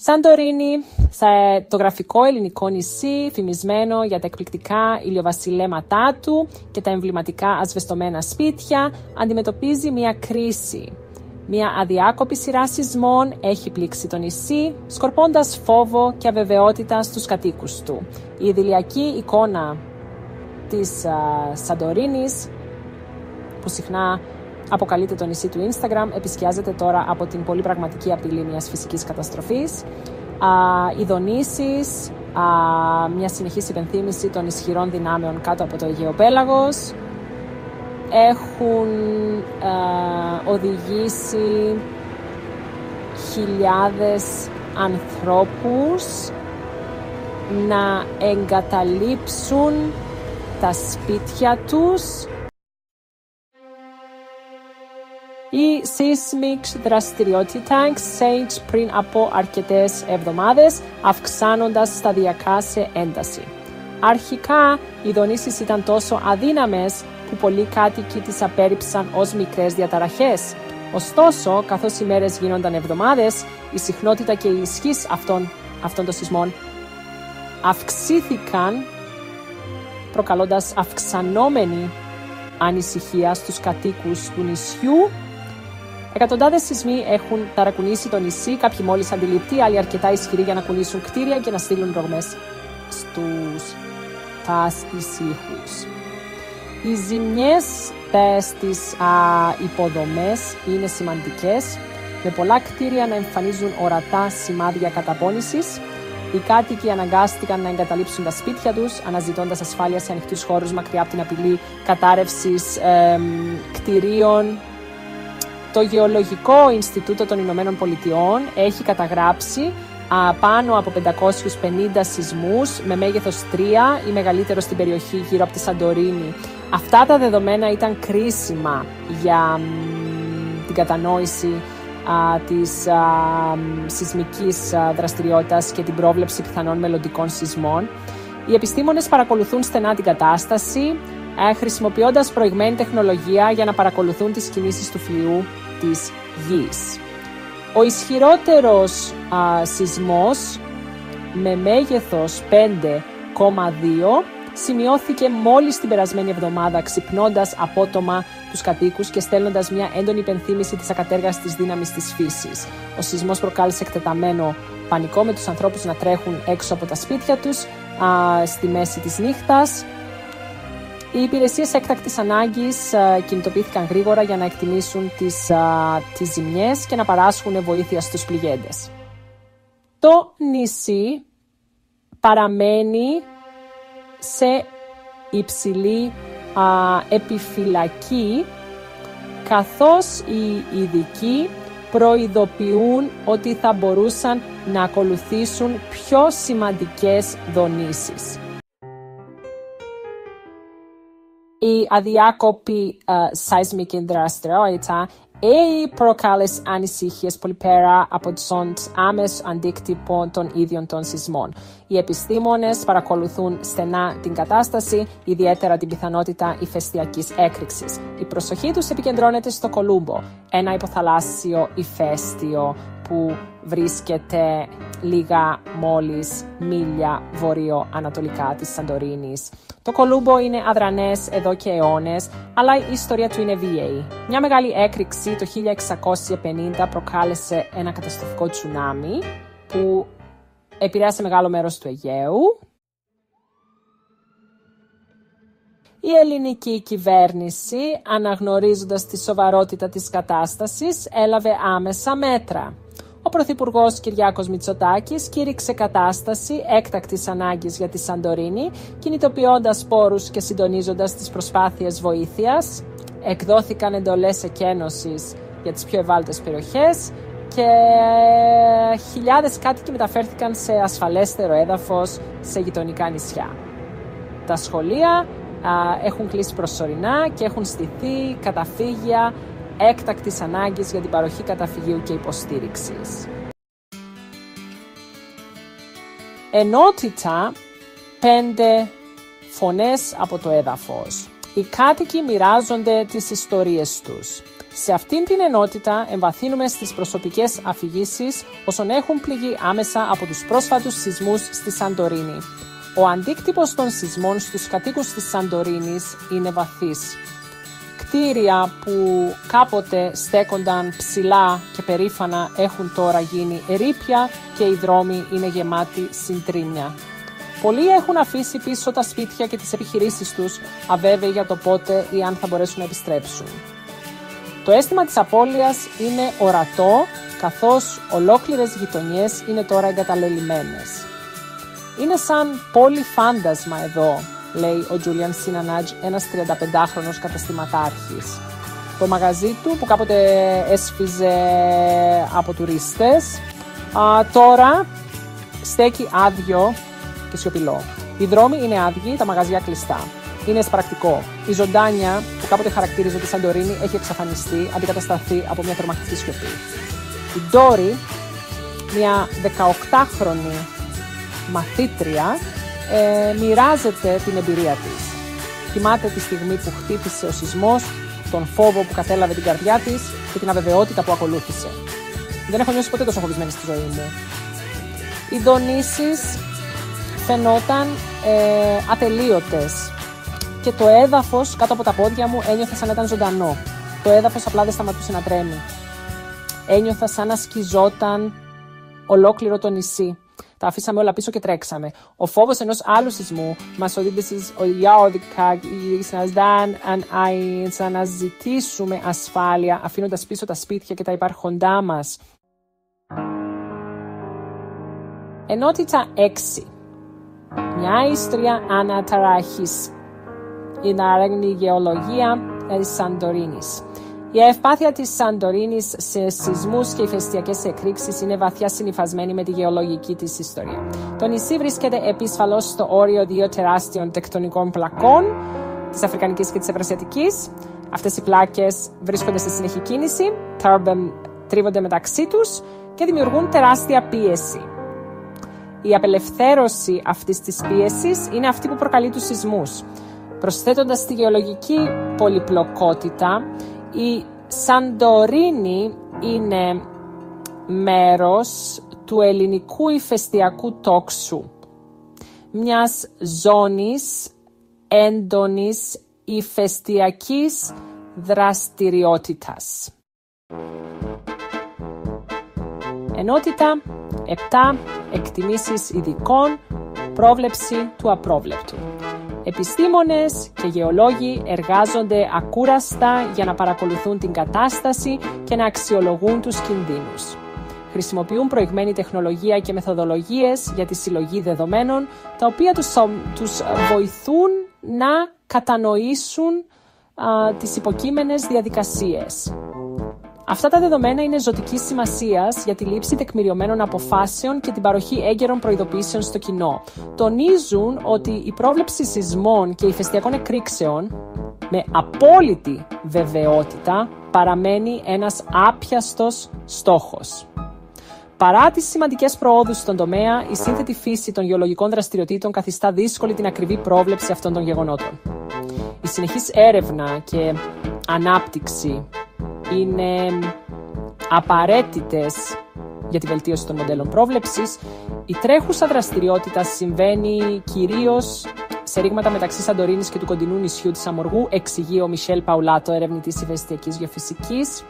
Σαντορίνη, το γραφικό ελληνικό νησί, φημισμένο για τα εκπληκτικά ηλιοβασιλέματά του και τα εμβληματικά ασβεστομένα σπίτια, αντιμετωπίζει μια κρίση. Μια αδιάκοπη σειρά σεισμών έχει πλήξει το νησί, σκορπώντας φόβο και αβεβαιότητα στους κατοίκους του. Η ιδηλιακή εικόνα της Σαντορίνης, που συχνά αποκαλείται το νησί του Instagram, επισκιάζεται τώρα από την πολύ πραγματική απειλή μιας φυσικής καταστροφής. Οι δονήσεις, μια συνεχής υπενθύμηση των ισχυρών δυνάμεων κάτω από το Αιγαίο πέλαγος, έχουν οδηγήσει χιλιάδες ανθρώπους να εγκαταλείψουν τα σπίτια τους. Η seismic δραστηριότητα ξέσπασε πριν από αρκετές εβδομάδες, αυξάνοντας σταδιακά σε ένταση. Αρχικά, οι δονήσεις ήταν τόσο αδύναμες που πολλοί κάτοικοι τις απέρριψαν ως μικρές διαταραχές. Ωστόσο, καθώς οι μέρες γίνονταν εβδομάδες, η συχνότητα και η ισχύς αυτών των σεισμών αυξήθηκαν, προκαλώντας αυξανόμενη ανησυχία στους κατοίκους του νησιού. Εκατοντάδες σεισμοί έχουν ταρακουνήσει το νησί, κάποιοι μόλις αντιληπτοί, άλλοι αρκετά ισχυροί για να κουνήσουν κτίρια και να στείλουν ρογμές στους ησύχους. Οι ζημιές στις υποδομές είναι σημαντικές, με πολλά κτίρια να εμφανίζουν ορατά σημάδια καταπώνησης. Οι κάτοικοι αναγκάστηκαν να εγκαταλείψουν τα σπίτια τους, αναζητώντας ασφάλεια σε ανοιχτούς χώρους μακριά από την απειλή κατάρρευσης κτιρίων. Το Γεωλογικό Ινστιτούτο των Ηνωμένων Πολιτειών έχει καταγράψει πάνω από 550 σεισμούς με μέγεθος 3 ή μεγαλύτερο στην περιοχή γύρω από τη Σαντορίνη. Αυτά τα δεδομένα ήταν κρίσιμα για την κατανόηση της σεισμικής δραστηριότητας και την πρόβλεψη πιθανών μελλοντικών σεισμών. Οι επιστήμονες παρακολουθούν στενά την κατάσταση, χρησιμοποιώντας προηγμένη τεχνολογία για να παρακολουθούν τις κινήσεις του φλοιού της γης. Ο ισχυρότερος σεισμός με μέγεθος 5,2 σημειώθηκε μόλις την περασμένη εβδομάδα, ξυπνώντας απότομα τους κατοίκους και στέλνοντας μια έντονη υπενθύμηση της ακατέργαστης δύναμης της φύσης. Ο σεισμός προκάλεσε εκτεταμένο πανικό, με τους ανθρώπους να τρέχουν έξω από τα σπίτια τους στη μέση της νύχτας. Οι υπηρεσίες έκτακτης ανάγκης κινητοποιήθηκαν γρήγορα για να εκτιμήσουν τις ζημιές και να παράσχουν βοήθεια στους πληγέντες. Το νησί παραμένει σε υψηλή επιφυλακή, καθώς οι ειδικοί προειδοποιούν ότι θα μπορούσαν να ακολουθήσουν πιο σημαντικές δονήσεις. Η αδιάκοπη seismic δραστηριότητα προκάλεσε ανησυχίες πολύ πέρα από τον άμεσο αντίκτυπο των ίδιων των σεισμών. Οι επιστήμονες παρακολουθούν στενά την κατάσταση, ιδιαίτερα την πιθανότητα ηφαιστειακής έκρηξης. Η προσοχή τους επικεντρώνεται στο Κολούμπο, ένα υποθαλάσσιο ηφαίστειο που βρίσκεται λίγα μόλις μίλια βορειοανατολικά της Σαντορίνης. Το Κολούμπο είναι αδρανές εδώ και αιώνες, αλλά η ιστορία του είναι βίαιη. Μια μεγάλη έκρηξη το 1650 προκάλεσε ένα καταστροφικό τσουνάμι που επηρέασε μεγάλο μέρος του Αιγαίου. Η ελληνική κυβέρνηση, αναγνωρίζοντας τη σοβαρότητα της κατάστασης, έλαβε άμεσα μέτρα. Ο Πρωθυπουργός Κυριάκος Μητσοτάκης κήρυξε κατάσταση έκτακτης ανάγκης για τη Σαντορίνη, κινητοποιώντας πόρους και συντονίζοντας τις προσπάθειες βοήθειας. Εκδόθηκαν εντολές εκένωσης για τις πιο ευάλωτες περιοχές και χιλιάδες κάτοικοι μεταφέρθηκαν σε ασφαλέστερο έδαφος σε γειτονικά νησιά. Τα σχολεία έχουν κλείσει προσωρινά και έχουν στηθεί καταφύγια έκτακτης ανάγκης για την παροχή καταφυγείου και υποστήριξης. Ενότητα 5 φωνές από το έδαφος. Οι κάτοικοι μοιράζονται τις ιστορίες τους. Σε αυτήν την ενότητα εμβαθύνουμε στις προσωπικές αφηγήσεις όσων έχουν πληγεί άμεσα από τους πρόσφατους σεισμούς στη Σαντορίνη. Ο αντίκτυπος των σεισμών στους κατοίκους της Σαντορίνης είναι βαθύς. Κτίρια που κάποτε στέκονταν ψηλά και περήφανα έχουν τώρα γίνει ερείπια και οι δρόμοι είναι γεμάτοι συντρίμμια. Πολλοί έχουν αφήσει πίσω τα σπίτια και τις επιχειρήσεις τους, αβέβαιοι για το πότε ή αν θα μπορέσουν να επιστρέψουν. Το αίσθημα της απώλειας είναι ορατό, καθώς ολόκληρες γειτονιές είναι τώρα εγκαταλελειμμένες. «Είναι σαν πόλη φάντασμα εδώ», λέει ο Τζούλιαν Σινανάτζ, ένας 35χρονος καταστηματάρχης. Το μαγαζί του, που κάποτε έσφιζε από τουρίστες, τώρα στέκει άδειο και σιωπηλό. Οι δρόμοι είναι άδειοι, τα μαγαζιά κλειστά. Είναι εσπρακτικό. Η ζωντάνια που κάποτε χαρακτήριζε τη Σαντορίνη έχει εξαφανιστεί, αντικατασταθεί από μια τρομακτική σιωπή. Η Ντόρι, μια 18χρονη μαθήτρια, μοιράζεται την εμπειρία της. Θυμάται τη στιγμή που χτύπησε ο σεισμός, τον φόβο που κατέλαβε την καρδιά της και την αβεβαιότητα που ακολούθησε. Δεν έχω νιώσει ποτέ τόσο φοβισμένη στη ζωή μου. Οι δονήσεις φαινόταν ατελείωτες και το έδαφος κάτω από τα πόδια μου ένιωθα σαν να ήταν ζωντανό. Το έδαφος απλά δεν σταματούσε να τρέμει. Ένιωθα σαν να σκιζόταν ολόκληρο το νησί. Τα αφήσαμε όλα πίσω και τρέξαμε. Ο φόβος ενός άλλου σεισμού μας οδήγησε να αναζητήσουμε ασφάλεια, αφήνοντας πίσω τα σπίτια και τα υπάρχοντά μας. Ενότητα 6. Μια ιστορία αναταράχης. Η ναραγνή γεωλογία της Σαντορίνης. Η ευπάθεια της Σαντορίνης σε σεισμούς και ηφαιστειακές εκρήξεις είναι βαθιά συνυφασμένη με τη γεωλογική της ιστορία. Το νησί βρίσκεται επισφαλώς στο όριο δύο τεράστιων τεκτονικών πλακών, της Αφρικανικής και της Ευρασιατικής. Αυτές οι πλάκες βρίσκονται σε συνεχή κίνηση, τρίβονται μεταξύ τους και δημιουργούν τεράστια πίεση. Η απελευθέρωση αυτής της πίεσης είναι αυτή που προκαλεί τους σεισμούς. Προσθέτοντας τη γεωλογική πολυπλοκότητα, η Σαντορίνη είναι μέρος του ελληνικού ηφαιστειακού τόξου, μιας ζώνης έντονης ηφαιστειακής δραστηριότητας. Ενότητα 7. Εκτιμήσεις ειδικών, πρόβλεψη του απρόβλεπτου. Επιστήμονες και γεωλόγοι εργάζονται ακούραστα για να παρακολουθούν την κατάσταση και να αξιολογούν τους κινδύνους. Χρησιμοποιούν προηγμένη τεχνολογία και μεθοδολογίες για τη συλλογή δεδομένων, τα οποία τους βοηθούν να κατανοήσουν τις υποκείμενες διαδικασίες. Αυτά τα δεδομένα είναι ζωτικής σημασίας για τη λήψη τεκμηριωμένων αποφάσεων και την παροχή έγκαιρων προειδοποιήσεων στο κοινό. Τονίζουν ότι η πρόβλεψη σεισμών και ηφαιστειακών εκρήξεων με απόλυτη βεβαιότητα παραμένει ένας άπιαστος στόχος. Παρά τις σημαντικές προόδους στον τομέα, η σύνθετη φύση των γεωλογικών δραστηριοτήτων καθιστά δύσκολη την ακριβή πρόβλεψη αυτών των γεγονότων. Η συνεχής έρευνα και ανάπτυξη είναι απαραίτητες για τη βελτίωση των μοντέλων πρόβλεψης. Η τρέχουσα δραστηριότητα συμβαίνει κυρίως σε ρήγματα μεταξύ Σαντορίνης και του κοντινού νησιού της Αμοργού, εξηγεί ο Μισελ Παουλάτο, ερευνητής ηφαιστειακής γεωφυσικής.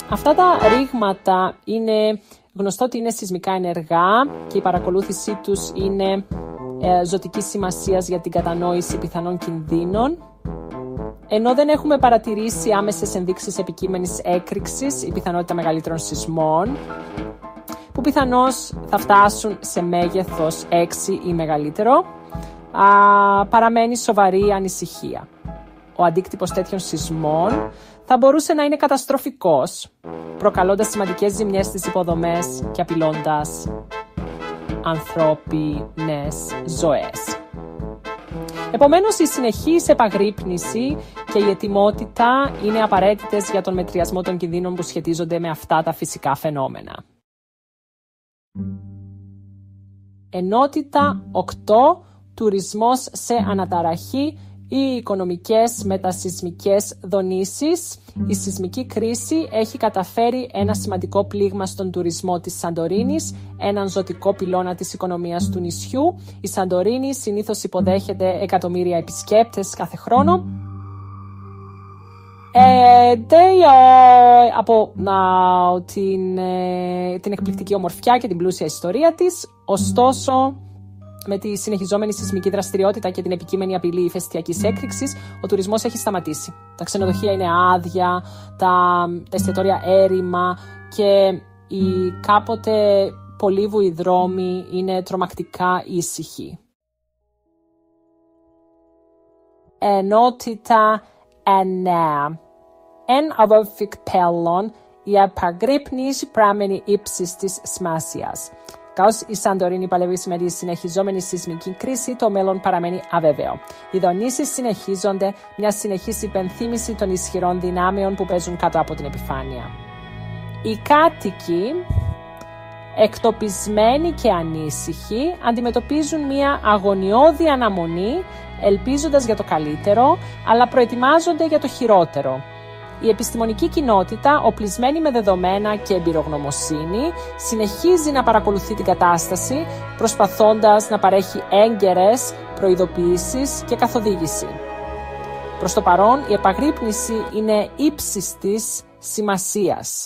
Αυτά τα ρήγματα είναι γνωστό ότι είναι σεισμικά ενεργά και η παρακολούθησή τους είναι ζωτικής σημασίας για την κατανόηση πιθανών κινδύνων. Ενώ δεν έχουμε παρατηρήσει άμεσες ενδείξεις επικείμενης έκρηξης ή πιθανότητα μεγαλύτερων σεισμών, που πιθανώς θα φτάσουν σε μέγεθος 6 ή μεγαλύτερο, παραμένει σοβαρή ανησυχία. Ο αντίκτυπος τέτοιων σεισμών θα μπορούσε να είναι καταστροφικός, προκαλώντας σημαντικές ζημιές στις υποδομές και απειλώντας ανθρώπινες ζωές. Επομένως, η συνεχής επαγρύπνηση και η ετοιμότητα είναι απαραίτητες για τον μετριασμό των κινδύνων που σχετίζονται με αυτά τα φυσικά φαινόμενα. Ενότητα 8. Τουρισμός σε αναταραχή οι οικονομικές μετασεισμικές δονήσεις. Η σεισμική κρίση έχει καταφέρει ένα σημαντικό πλήγμα στον τουρισμό της Σαντορίνης, έναν ζωτικό πυλώνα της οικονομίας του νησιού. Η Σαντορίνη συνήθως υποδέχεται εκατομμύρια επισκέπτες κάθε χρόνο. Από την εκπληκτική ομορφιά και την πλούσια ιστορία της. Ωστόσο, με τη συνεχιζόμενη σεισμική δραστηριότητα και την επικείμενη απειλή ηφαιστειακής έκρηξης, ο τουρισμός έχει σταματήσει. Τα ξενοδοχεία είναι άδεια, τα εστιατόρια έρημα και οι κάποτε πολύβουοι δρόμοι είναι τρομακτικά ήσυχοι. Ενότητα 9. Εν αποφυκτέλλον η επαγρύπνηση πράμενη ύψης της σημασίας. Καθώς η Σαντορίνη παλεύει με τη συνεχιζόμενη σεισμική κρίση, το μέλλον παραμένει αβέβαιο. Οι δονήσεις συνεχίζονται, μια συνεχής υπενθύμηση των ισχυρών δυνάμεων που παίζουν κάτω από την επιφάνεια. Οι κάτοικοι, εκτοπισμένοι και ανήσυχοι, αντιμετωπίζουν μια αγωνιώδη αναμονή, ελπίζοντας για το καλύτερο, αλλά προετοιμάζονται για το χειρότερο. Η επιστημονική κοινότητα, οπλισμένη με δεδομένα και εμπειρογνωμοσύνη, συνεχίζει να παρακολουθεί την κατάσταση, προσπαθώντας να παρέχει έγκαιρες προειδοποιήσεις και καθοδήγηση. Προς το παρόν, η επαγρύπνηση είναι ύψης της σημασίας.